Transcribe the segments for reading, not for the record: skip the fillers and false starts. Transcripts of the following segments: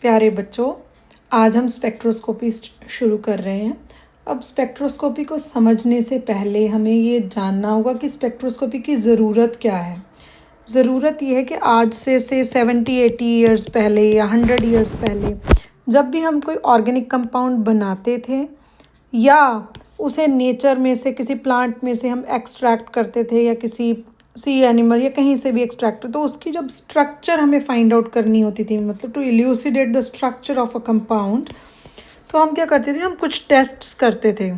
प्यारे बच्चों, आज हम स्पेक्ट्रोस्कोपी शुरू कर रहे हैं। अब स्पेक्ट्रोस्कोपी को समझने से पहले हमें ये जानना होगा कि स्पेक्ट्रोस्कोपी की ज़रूरत क्या है। ज़रूरत ये है कि आज से 70-80 ईयर्स पहले या 100 ईयर्स पहले जब भी हम कोई ऑर्गेनिक कंपाउंड बनाते थे या उसे नेचर में से किसी प्लांट में से हम एक्सट्रैक्ट करते थे या किसी सी एनिमल या कहीं से भी एक्सट्रैक्ट, तो उसकी जब स्ट्रक्चर हमें फाइंड आउट करनी होती थी, मतलब to elucidate the structure of a compound, तो हम क्या करते थे, हम कुछ टेस्ट्स करते थे।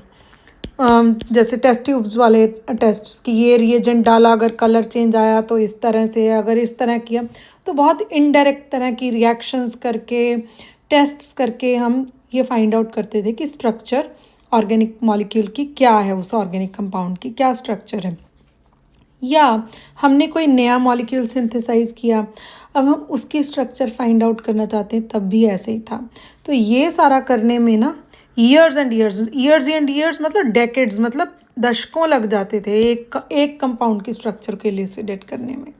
जैसे टेस्ट ट्यूब्स वाले टेस्ट्स कि ये रिएजेंट डाला, अगर कलर चेंज आया तो इस तरह से, अगर इस तरह किया तो बहुत इनडायरेक्ट तरह की रिएक्शंस करके, टेस्ट्स करके हम ये फाइंड आउट करते थे कि स्ट्रक्चर ऑर्गेनिक मॉलिक्यूल की क्या है, उस ऑर्गेनिक कंपाउंड की क्या स्ट्रक्चर है। या हमने कोई नया मॉलिक्यूल सिंथेसाइज किया, अब हम उसकी स्ट्रक्चर फाइंड आउट करना चाहते हैं, तब भी ऐसे ही था। तो ये सारा करने में ना ईयर्स एंड ईयर्स मतलब डेकेड्स, मतलब दशकों लग जाते थे एक कंपाउंड की स्ट्रक्चर को इल्यूसिडेट करने में,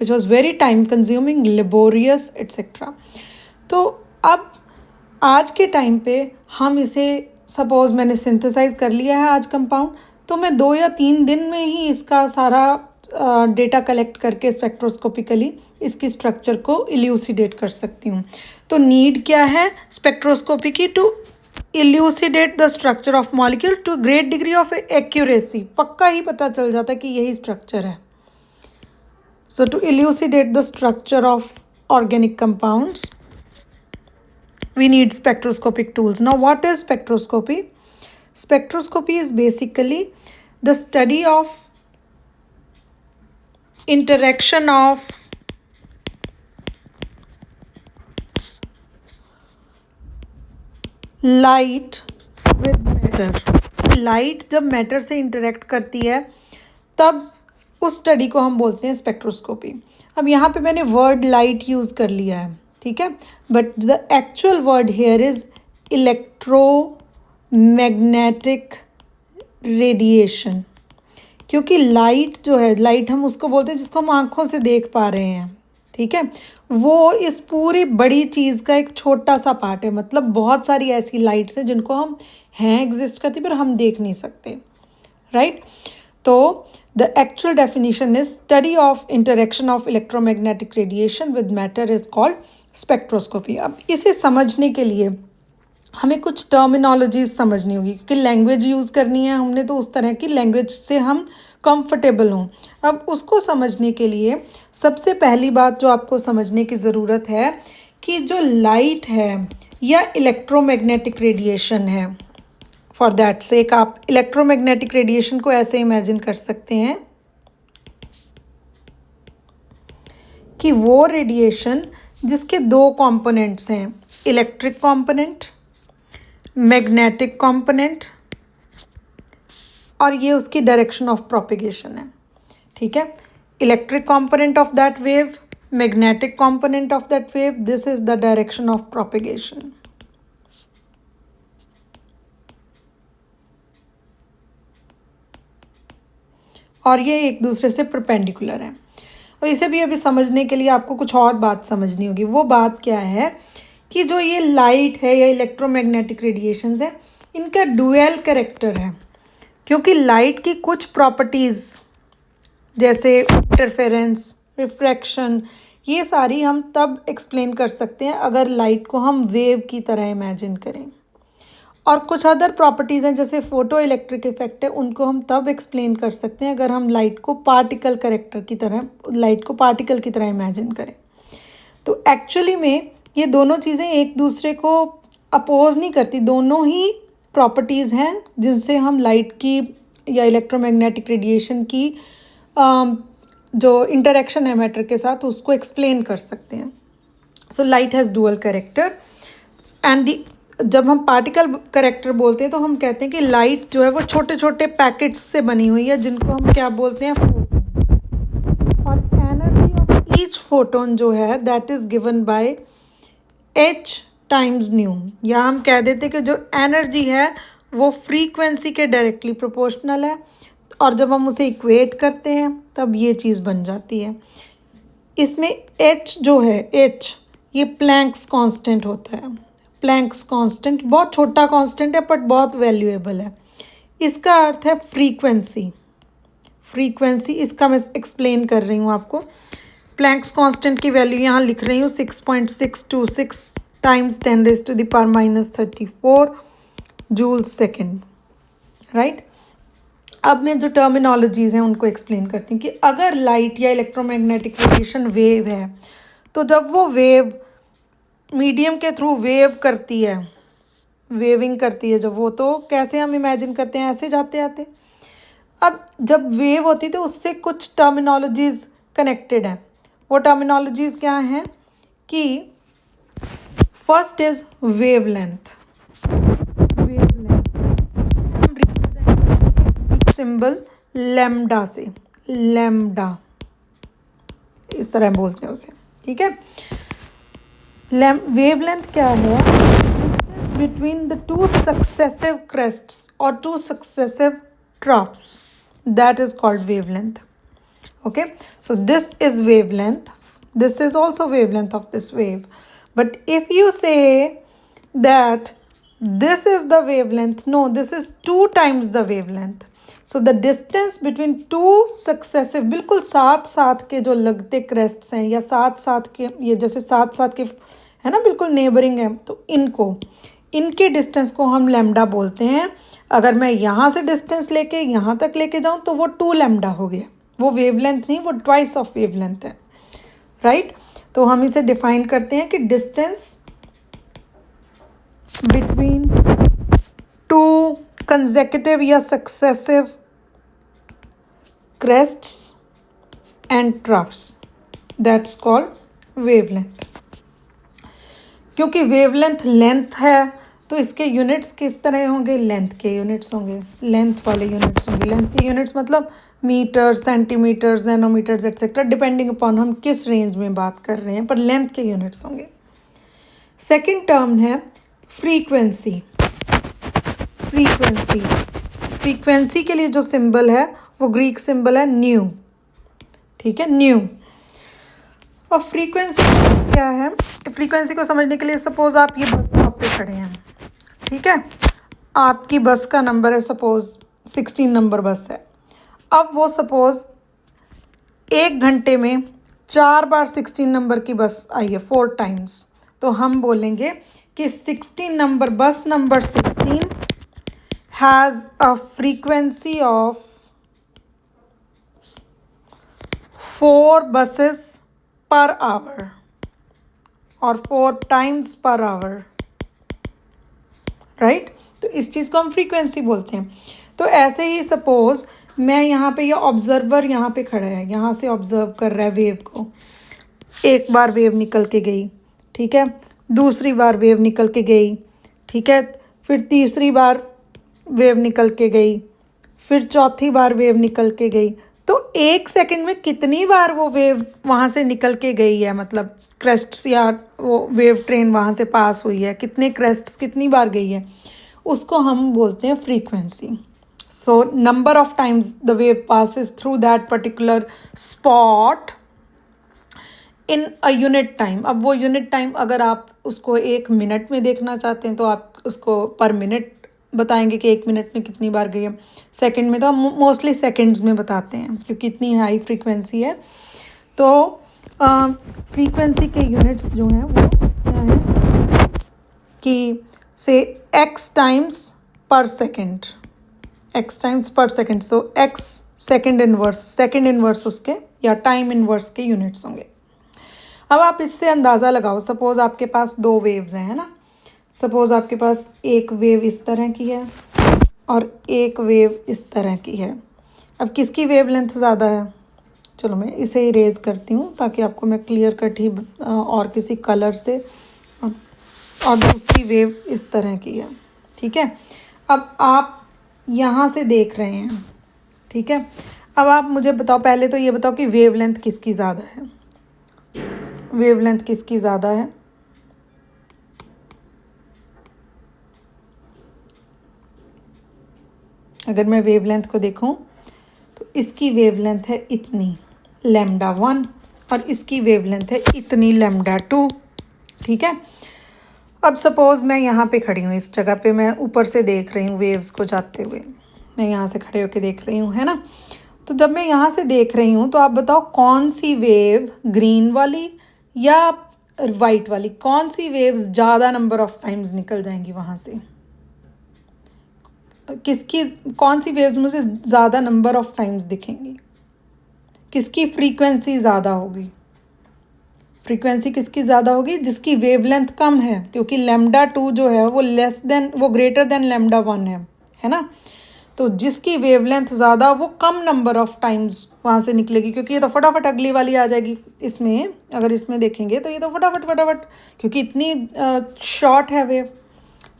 which was very time consuming, laborious etcetera. तो अब आज के टाइम पे हम इसे, सपोज मैंने सिंथेसाइज कर लिया है आज कंपाउंड, तो मैं 2 या 3 दिन में ही इसका सारा डेटा कलेक्ट करके स्पेक्ट्रोस्कोपिकली इसकी स्ट्रक्चर को इल्यूसिडेट कर सकती हूँ। तो नीड क्या है स्पेक्ट्रोस्कोपी की? To elucidate the structure of molecule to great degree of accuracy. पक्का ही पता चल जाता है कि यही स्ट्रक्चर है। So to elucidate the structure of organic compounds we need spectroscopic tools. Now, what is spectroscopy? Spectroscopy is basically the study of interaction of light with matter. Light जब मैटर से इंटरेक्ट करती है तब उस study को हम बोलते हैं स्पेक्ट्रोस्कोपी। अब यहाँ पे मैंने वर्ड लाइट यूज़ कर लिया है, ठीक है, but the actual word here is electromagnetic radiation. क्योंकि लाइट जो है, लाइट हम उसको बोलते हैं जिसको हम आँखों से देख पा रहे हैं, ठीक है, वो इस पूरी बड़ी चीज़ का एक छोटा सा पार्ट है। मतलब बहुत सारी ऐसी लाइट्स हैं जिनको हम हैं, एग्जिस्ट करती, पर हम देख नहीं सकते, राइट। तो the actual definition is study of interaction of electromagnetic radiation with matter is called spectroscopy. अब इसे समझने के लिए हमें कुछ टर्मिनोलॉजीज समझनी होगी, क्योंकि लैंग्वेज यूज़ करनी है हमने, तो उस तरह की लैंग्वेज से हम कंफर्टेबल हों। अब उसको समझने के लिए सबसे पहली बात जो आपको समझने की ज़रूरत है कि जो लाइट है या इलेक्ट्रोमैग्नेटिक रेडिएशन है, फॉर दैट सेक आप इलेक्ट्रोमैग्नेटिक रेडिएशन को ऐसे इमेजिन कर सकते हैं कि वो रेडिएशन जिसके 2 कंपोनेंट्स हैं, इलेक्ट्रिक कंपोनेंट, मैग्नेटिक कंपोनेंट, और ये उसकी डायरेक्शन ऑफ प्रोपेगेशन है, ठीक है। Electric component of that wave, magnetic component of that wave, this is the direction of propagation. और ये एक दूसरे से परपेंडिकुलर है। और इसे भी अभी समझने के लिए आपको कुछ और बात समझनी होगी। वो बात क्या है कि जो ये लाइट है या इलेक्ट्रोमैग्नेटिक रेडिएशंस है, इनका डुअल कैरेक्टर है। क्योंकि लाइट की कुछ प्रॉपर्टीज़ जैसे इंटरफेरेंस, रिफ्रैक्शन, ये सारी हम तब एक्सप्लेन कर सकते हैं अगर लाइट को हम वेव की तरह इमेजिन करें। और कुछ अदर प्रॉपर्टीज़ हैं जैसे फोटो इलेक्ट्रिक इफेक्ट है, उनको हम तब एक्सप्लेन कर सकते हैं अगर हम लाइट को पार्टिकल की तरह इमेजिन करें। तो एक्चुअली में ये दोनों चीज़ें एक दूसरे को अपोज नहीं करती, दोनों ही प्रॉपर्टीज़ हैं जिनसे हम लाइट की या इलेक्ट्रोमैग्नेटिक रेडिएशन की जो इंटरेक्शन है मैटर के साथ, उसको एक्सप्लेन कर सकते हैं। So light has dual character and जब हम पार्टिकल कैरेक्टर बोलते हैं तो हम कहते हैं कि लाइट जो है वो छोटे छोटे पैकेट्स से बनी हुई है, जिनको हम क्या बोलते हैं, फोटोन। और एनर्जी ऑफ ईच फोटोन जो है that is given by h times new, या हम कह देते हैं कि जो एनर्जी है वो फ्रीक्वेंसी के डायरेक्टली प्रोपोर्शनल है। और जब हम उसे इक्वेट करते हैं तब ये चीज़ बन जाती है। इसमें h जो है, h ये प्लैंक्स कांस्टेंट होता है। प्लैंक्स कांस्टेंट बहुत छोटा कांस्टेंट है बट बहुत वैल्यूएबल है। इसका अर्थ है फ्रीक्वेंसी। फ्रीक्वेंसी इसका मैं एक्सप्लेन कर रही हूँ आपको। प्लैंक्स कांस्टेंट की वैल्यू यहाँ लिख रही हूँ 6.626 टाइम्स 10⁻⁻34 जूल सेकेंड, राइट। अब मैं जो टर्मिनोलॉजीज हैं उनको एक्सप्लेन करती हूँ कि अगर लाइट या इलेक्ट्रोमैग्नेटिक रेडिएशन वेव है तो जब वो वेव मीडियम के थ्रू वेव करती है, वेविंग करती है जब वो, तो कैसे हम इमेजिन करते हैं, ऐसे जाते आते। अब जब वेव होती तो उससे कुछ टर्मिनोलॉजीज कनेक्टेड हैं। वो टर्मिनोलॉजीज क्या हैं कि फर्स्ट इज वेवलेंथ। वेवलेंथ हम रिप्रेजेंट करेंगे सिंबल लैम्डा से। लैम्डा इस तरह बोलते हैं उसे, ठीक है। वेवलेंथ क्या है? बिटवीन द टू सक्सेसिव क्रेस्ट्स और two successive troughs, that is called wavelength. Okay, so this is wavelength. This is also wavelength of this wave. But if you say that this is the wavelength, no, this is 2 times the wavelength. So the distance between two successive, बिल्कुल साथ साथ के जो लगते क्रेस्ट्स हैं या साथ साथ के, ये जैसे साथ साथ के है ना, बिल्कुल नेबरिंग है, तो इनके डिस्टेंस को हम लैम्डा बोलते हैं। अगर मैं यहाँ से डिस्टेंस लेके यहाँ तक लेके जाऊँ तो वो 2 लैम्डा हो गया। वो वेवलेंथ नहीं, वो ट्वाइस ऑफ वेवलेंथ है, राइट। तो हम इसे डिफाइन करते हैं कि डिस्टेंस बिटवीन 2 कंसेक्यूटिव या successive crests and troughs, that's called wavelength. क्योंकि वेवलेंथ लेंथ है तो इसके यूनिट्स किस तरह होंगे? लेंथ के यूनिट्स होंगे, लेंथ वाले यूनिट्स होंगे। लेंथ के यूनिट्स मतलब metre, centimetres, nanometres etcetera, depending upon हम किस रेंज में बात कर रहे हैं, पर लेंथ के यूनिट्स होंगे। सेकंड टर्म है फ्रीक्वेंसी। फ्रीक्वेंसी फ्रीक्वेंसी के लिए जो सिंबल है वो ग्रीक सिंबल है न्यू, ठीक है, न्यू। और फ्रीक्वेंसी क्या है? फ्रीक्वेंसी को समझने के लिए सपोज आप ये बस स्टॉप पे खड़े हैं, ठीक है, आपकी बस का नंबर है सपोज 16 नंबर बस है। अब वो सपोज 1 घंटे में 4 बार 16 नंबर की बस आई है, 4 टाइम्स, तो हम बोलेंगे कि 16 नंबर बस number 16 has a frequency of 4 buses per hour और 4 टाइम्स पर आवर, राइट। तो इस चीज़ को हम फ्रीक्वेंसी बोलते हैं। तो ऐसे ही सपोज मैं यहाँ पे, ये ऑब्जर्वर यहाँ पे खड़ा है, यहाँ से ऑब्जर्व कर रहा है वेव को। एक बार वेव निकल के गई, ठीक है, दूसरी बार वेव निकल के गई, ठीक है, फिर तीसरी बार वेव निकल के गई, फिर चौथी बार वेव निकल के गई। तो 1 सेकंड में कितनी बार वो वेव वहाँ से निकल के गई है, मतलब क्रेस्ट्स या वो वेव ट्रेन वहाँ से पास हुई है, कितने क्रेस्ट्स कितनी बार गई है, उसको हम बोलते हैं frequency. So number of times the wave passes through that particular spot in a unit time. अब वो यूनिट टाइम अगर आप उसको 1 मिनट में देखना चाहते हैं तो आप उसको पर मिनट बताएंगे कि 1 मिनट में कितनी बार गई है। सेकंड में तो हम मोस्टली सेकंड्स में बताते हैं क्योंकि इतनी हाई फ्रीक्वेंसी है। तो फ्रीक्वेंसी के यूनिट्स जो हैं वो क्या है कि से x टाइम्स पर सेकंड, x टाइम्स पर सेकंड, सो x सेकंड इनवर्स उसके या टाइम इनवर्स के यूनिट्स होंगे। अब आप इससे अंदाज़ा लगाओ, सपोज़ आपके पास 2 वेव्स हैं, है ना। सपोज़ आपके पास एक वेव इस तरह की है और एक वेव इस तरह की है। अब किसकी वेवलेंथ ज़्यादा है? चलो मैं इसे इरेज करती हूँ ताकि आपको मैं क्लियर कट ही और किसी कलर से, और दूसरी वेव इस तरह की है, ठीक है। अब आप यहाँ से देख रहे हैं, ठीक है। अब आप मुझे बताओ, पहले तो ये बताओ कि वेवलेंथ किसकी ज़्यादा है? वेवलेंथ किसकी ज़्यादा है? अगर मैं वेवलेंथ को देखूं तो इसकी वेवलेंथ है इतनी लैम्डा 1 और इसकी वेवलेंथ है इतनी लैम्डा 2, ठीक है। अब सपोज़ मैं यहाँ पे खड़ी हूँ, इस जगह पे मैं ऊपर से देख रही हूँ वेव्स को जाते हुए, मैं यहाँ से खड़े होके देख रही हूँ, है ना। तो जब मैं यहाँ से देख रही हूँ तो आप बताओ कौन सी वेव, ग्रीन वाली या वाइट वाली, कौन सी वेव्स ज़्यादा नंबर ऑफ टाइम्स निकल जाएंगी वहाँ से, किसकी, कौन सी वेव्स मुझे ज़्यादा नंबर ऑफ टाइम्स दिखेंगी, किसकी फ्रीक्वेंसी ज़्यादा होगी। फ्रीक्वेंसी किसकी ज़्यादा होगी, जिसकी वेवलेंथ कम है, क्योंकि लैम्डा 2 जो है वो ग्रेटर देन लैम्डा 1 है ना। तो जिसकी वेवलेंथ ज़्यादा, वो कम नंबर ऑफ टाइम्स वहाँ से निकलेगी, क्योंकि ये तो फटाफट अगली वाली आ जाएगी। इसमें अगर इसमें देखेंगे तो ये तो फटाफट फटाफट, क्योंकि इतनी शॉर्ट है वेव,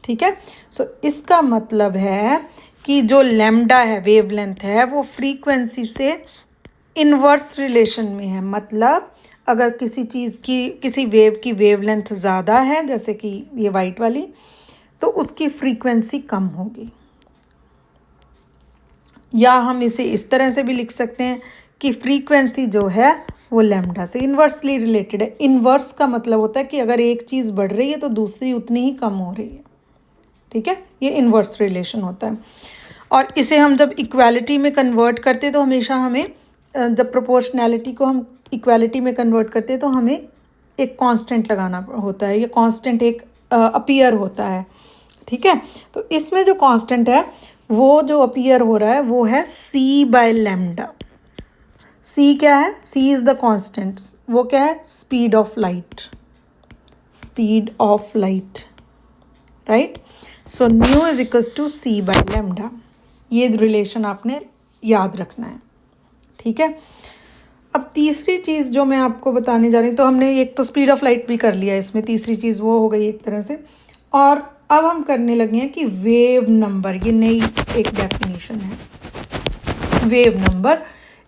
ठीक है। सो इसका मतलब है कि जो लैम्डा है, वेवलेंथ है, वो फ्रीक्वेंसी से इन्वर्स रिलेशन में है। मतलब अगर किसी चीज़ की, किसी वेव की वेवलेंथ ज़्यादा है, जैसे कि ये वाइट वाली, तो उसकी फ्रीक्वेंसी कम होगी। या हम इसे इस तरह से भी लिख सकते हैं कि फ्रीक्वेंसी जो है वो लैम्डा से इन्वर्सली रिलेटेड है। इन्वर्स का मतलब होता है कि अगर एक चीज़ बढ़ रही है तो दूसरी उतनी ही कम हो रही है, ठीक है। ये इन्वर्स रिलेशन होता है। और इसे हम जब इक्वालिटी में कन्वर्ट करते हैं तो हमेशा हमें, जब प्रोपोर्शनैलिटी को हम इक्वालिटी में कन्वर्ट करते हैं तो हमें एक कांस्टेंट लगाना होता है, ये कांस्टेंट एक अपीयर होता है, ठीक है। तो इसमें जो कांस्टेंट है वो जो अपीयर हो रहा है वो है c बाय लैम्डा। c क्या है, c इज़ द कांस्टेंट, वो क्या है, speed of light, speed of light, right. So nu is equals to c by lambda. ये रिलेशन आपने याद रखना है, ठीक है। अब तीसरी चीज़ जो मैं आपको बताने जा रही हूँ, तो हमने एक तो स्पीड ऑफ लाइट भी कर लिया इसमें, तीसरी चीज़ वो हो गई एक तरह से। और अब हम करने लगे हैं कि वेव नंबर, ये नई एक डेफिनेशन है वेव नंबर।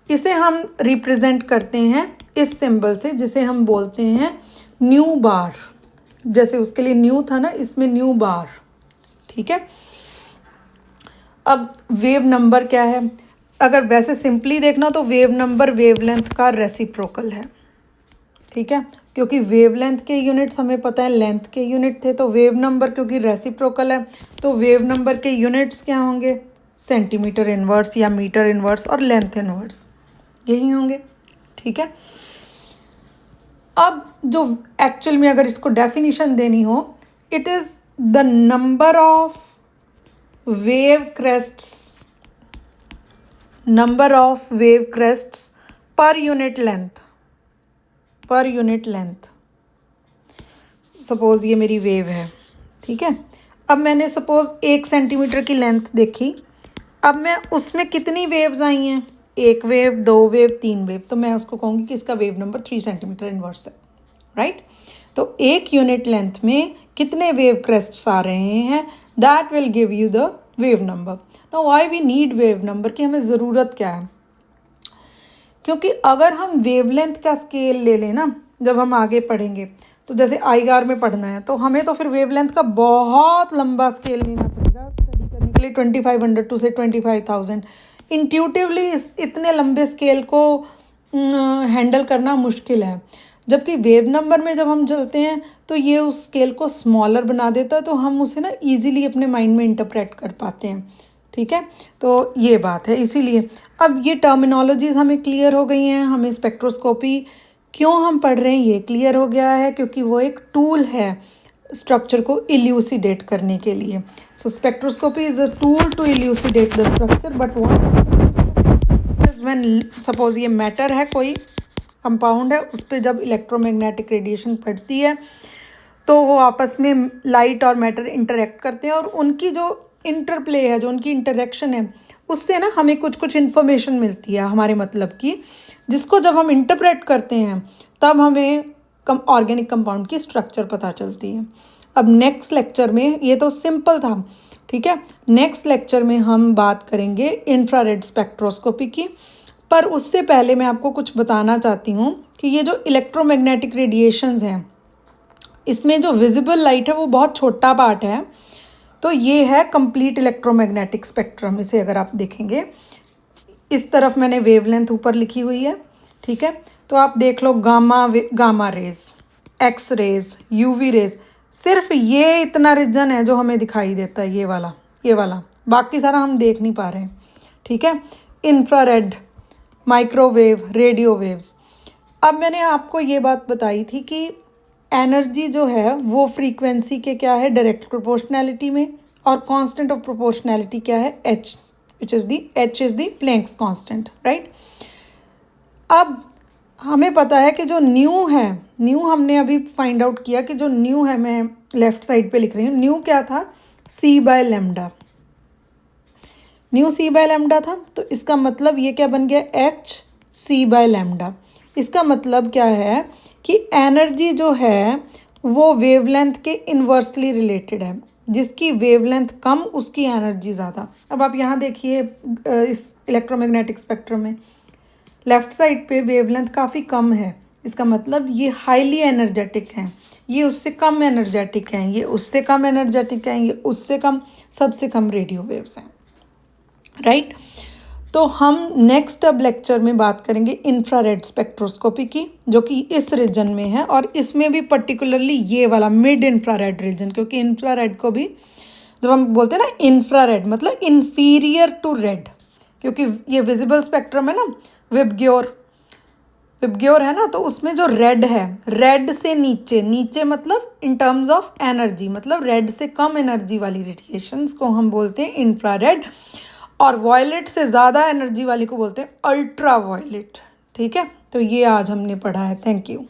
इसे हम रिप्रेजेंट करते हैं इस सिंबल से, जिसे हम बोलते हैं न्यू बार। जैसे उसके लिए न्यू था ना, इसमें न्यू बार, ठीक है। अब वेव नंबर क्या है, अगर वैसे सिंपली देखना तो वेव नंबर वेवलेंथ का रेसिप्रोकल है, ठीक है। क्योंकि वेवलेंथ के यूनिट्स हमें पता है लेंथ के यूनिट थे, तो वेव नंबर क्योंकि रेसिप्रोकल है तो वेव नंबर के यूनिट्स क्या होंगे, सेंटीमीटर इनवर्स या मीटर इनवर्स और लेंथ इनवर्स, यही होंगे, ठीक है। अब जो एक्चुअल में अगर इसको डेफिनेशन देनी हो, it is the number of wave crests, number of wave crests per unit length, per unit length. Suppose ये मेरी वेव है, ठीक है। अब मैंने सपोज़ 1 सेंटीमीटर की लेंथ देखी, अब मैं उसमें कितनी वेव्स आई हैं, 1 वेव, 2 वेव, 3 वेव, तो मैं उसको कहूँगी कि इसका वेव नंबर 3 सेंटीमीटर इनवर्स है, राइट। तो 1 यूनिट लेंथ में कितने वेव क्रेस्ट्स आ रहे हैं, that will give you the wave number. Now why we need wave number, कि हमें ज़रूरत क्या है, क्योंकि अगर हम वेवलेंथ का स्केल ले लें ना, जब हम आगे पढ़ेंगे, तो जैसे आईआर में पढ़ना है तो हमें तो फिर वेवलेंथ का बहुत लंबा स्केल लेना पड़ेगा स्टडी करने के लिए, 2500 टू से 25,000। इंट्यूटिवली इतने लंबे स्केल को हैंडल करना मुश्किल है, जबकि वेव नंबर में जब हम चलते हैं तो ये उस स्केल को स्मॉलर बना देता है, तो हम उसे ना ईजिली अपने माइंड में इंटरप्रेट कर पाते हैं, ठीक है। तो ये बात है, इसीलिए अब ये टर्मिनोलॉजीज हमें क्लियर हो गई हैं। हमें स्पेक्ट्रोस्कोपी क्यों हम पढ़ रहे हैं ये क्लियर हो गया है, क्योंकि वो एक टूल है स्ट्रक्चर को इल्यूसिडेट करने के लिए। So spectroscopy is a tool to elucidate the structure, but what when suppose ये मैटर है, कोई कंपाउंड है, उस पर जब इलेक्ट्रोमैग्नेटिक रेडिएशन पड़ती है तो वो आपस में लाइट और मैटर इंटरेक्ट करते हैं, और उनकी जो इंटरप्ले है, जो उनकी इंटरेक्शन है, उससे ना हमें कुछ कुछ इन्फॉर्मेशन मिलती है हमारे मतलब की, जिसको जब हम इंटरप्रेट करते हैं तब हमें ऑर्गेनिक कंपाउंड की स्ट्रक्चर पता चलती है। अब नेक्स्ट लेक्चर में, ये तो सिंपल था, ठीक है, नेक्स्ट लेक्चर में हम बात करेंगे इंफ्रारेड स्पेक्ट्रोस्कोपी की। पर उससे पहले मैं आपको कुछ बताना चाहती हूँ कि ये जो इलेक्ट्रोमैग्नेटिक रेडिएशंस हैं, इसमें जो विजिबल लाइट है वो बहुत छोटा पार्ट है। तो ये है कंप्लीट इलेक्ट्रोमैग्नेटिक स्पेक्ट्रम। इसे अगर आप देखेंगे, इस तरफ मैंने वेवलेंथ ऊपर लिखी हुई है, ठीक है। तो आप देख लो gamma rays, X rays, UV rays, सिर्फ ये इतना रीजन है जो हमें दिखाई देता है, ये वाला, बाकी सारा हम देख नहीं पा रहे हैं, ठीक है। Infrared, microwave, radio waves. अब मैंने आपको ये बात बताई थी कि एनर्जी जो है वो फ्रीक्वेंसी के क्या है, डायरेक्ट प्रोपोर्शनैलिटी में, और कांस्टेंट ऑफ प्रोपोर्शनैलिटी क्या है, H, which is the H is the Planck's constant, right. अब हमें पता है कि जो न्यू है, न्यू हमने अभी फाइंड आउट किया कि जो न्यू है, मैं लेफ्ट साइड पे लिख रही हूँ, न्यू क्या था, c by lambda, nu c by lambda था। तो इसका मतलब ये क्या बन गया, एच सी बाय लेमडा। इसका मतलब क्या है कि एनर्जी जो है वो वेवलेंथ के इन्वर्सली रिलेटेड है, जिसकी वेवलेंथ कम उसकी एनर्जी ज़्यादा। अब आप यहाँ देखिए इस इलेक्ट्रोमैग्नेटिक स्पेक्ट्रम में लेफ़्ट साइड पे वेवलेंथ काफ़ी कम है, इसका मतलब ये हाईली एनर्जेटिक हैं, ये उससे कम एनर्जेटिक हैं, ये उससे कम एनर्जेटिक हैं, ये उससे कम, सबसे कम रेडियो वेव्स हैं, राइट। तो हम नेक्स्ट अब लेक्चर में बात करेंगे इंफ्रारेड स्पेक्ट्रोस्कोपी की, जो कि इस रीजन में है, और इसमें भी पर्टिकुलरली ये वाला मिड इंफ्रारेड रीजन, क्योंकि इंफ्रारेड को भी जब हम बोलते हैं ना इंफ्रारेड मतलब इंफीरियर टू रेड, क्योंकि ये विजिबल स्पेक्ट्रम है ना, विबग्योर, विबग्योर है ना, तो उसमें जो रेड है, रेड से नीचे, नीचे मतलब इन टर्म्स ऑफ एनर्जी, मतलब रेड से कम एनर्जी वाली रेडिएशंस को हम बोलते हैं इंफ्रारेड, और वॉयलेट से ज़्यादा एनर्जी वाली को बोलते हैं अल्ट्रा वॉयलेट, ठीक है। तो ये आज हमने पढ़ा है, थैंक यू।